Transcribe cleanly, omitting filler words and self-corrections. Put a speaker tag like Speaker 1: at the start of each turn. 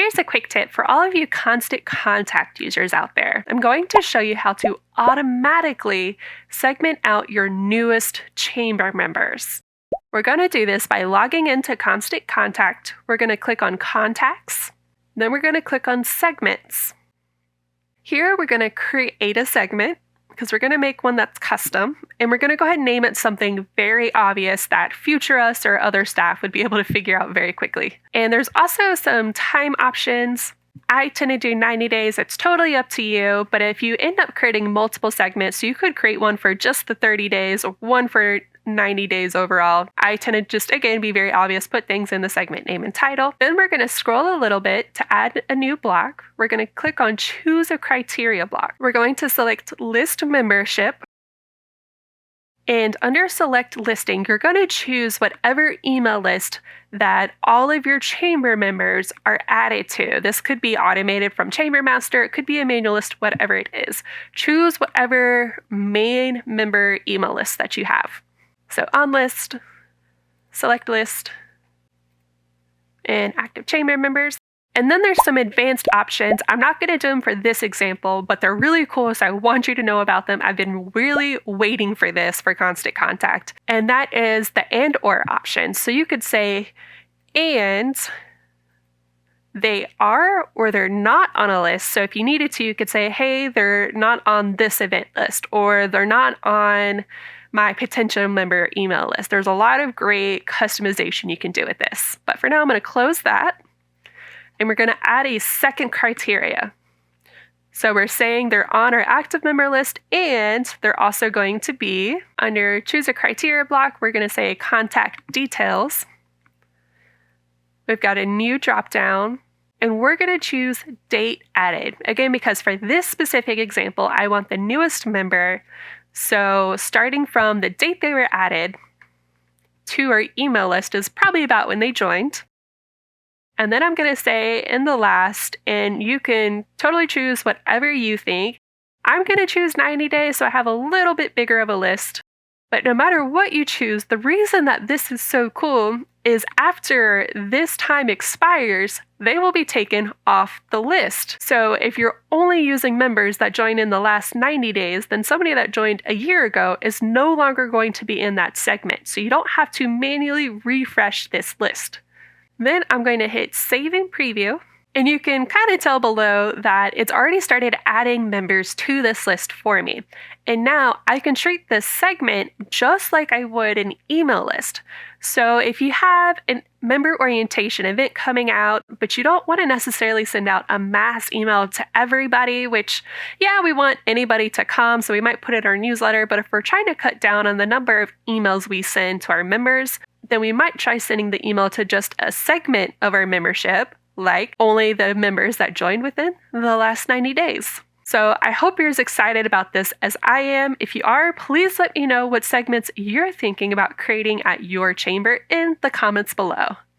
Speaker 1: Here's a quick tip for all of you Constant Contact users out there. I'm going to show you how to automatically segment out your newest chamber members. We're going to do this by logging into Constant Contact. We're going to click on Contacts. Then we're going to click on Segments. Here we're going to create a segment because we're going to make one that's custom, and we're going to go ahead and name it something very obvious that future us or other staff would be able to figure out very quickly. And there's also some time options. I tend to do 90 days. It's totally up to you, but if you end up creating multiple segments, you could create one for just the 30 days or one for 90 days overall. I tend to just, again, be very obvious, put things in the segment name and title. Then we're going to scroll a little bit to add a new block. We're going to click on Choose a Criteria block. We're going to select List Membership. And under Select Listing, you're going to choose whatever email list that all of your chamber members are added to. This could be automated from Chamber Master. It could be a manual list, whatever it is. Choose whatever main member email list that you have. So on list, select list, and active chamber members. And then there's some advanced options. I'm not going to do them for this example, but they're really cool, so I want you to know about them. I've been really waiting for this for Constant Contact. And that is the and or option. So you could say, and they are or they're not on a list. So if you needed to, you could say, hey, they're not on this event list, or they're not on my potential member email list. There's a lot of great customization you can do with this. But for now, I'm going to close that. And we're going to add a second criteria. So we're saying they're on our active member list, and they're also going to be under Choose a Criteria block. We're going to say Contact Details. We've got a new dropdown, and we're going to choose Date Added. Again, because for this specific example, I want the newest member. So starting from the date they were added to our email list is probably about when they joined. And then I'm going to say in the last, and you can totally choose whatever you think. I'm going to choose 90 days, so I have a little bit bigger of a list. But no matter what you choose, the reason that this is so cool is after this time expires, they will be taken off the list. So if you're only using members that join in the last 90 days, then somebody that joined a year ago is no longer going to be in that segment. So you don't have to manually refresh this list. Then I'm going to hit Save and Preview, and you can kind of tell below that it's already started adding members to this list for me. And now I can treat this segment just like I would an email list. So if you have a member orientation event coming out, but you don't want to necessarily send out a mass email to everybody, which, yeah, we want anybody to come, so we might put it in our newsletter, but if we're trying to cut down on the number of emails we send to our members, then we might try sending the email to just a segment of our membership, like only the members that joined within the last 90 days. So I hope you're as excited about this as I am. If you are, please let me know what segments you're thinking about creating at your chamber in the comments below.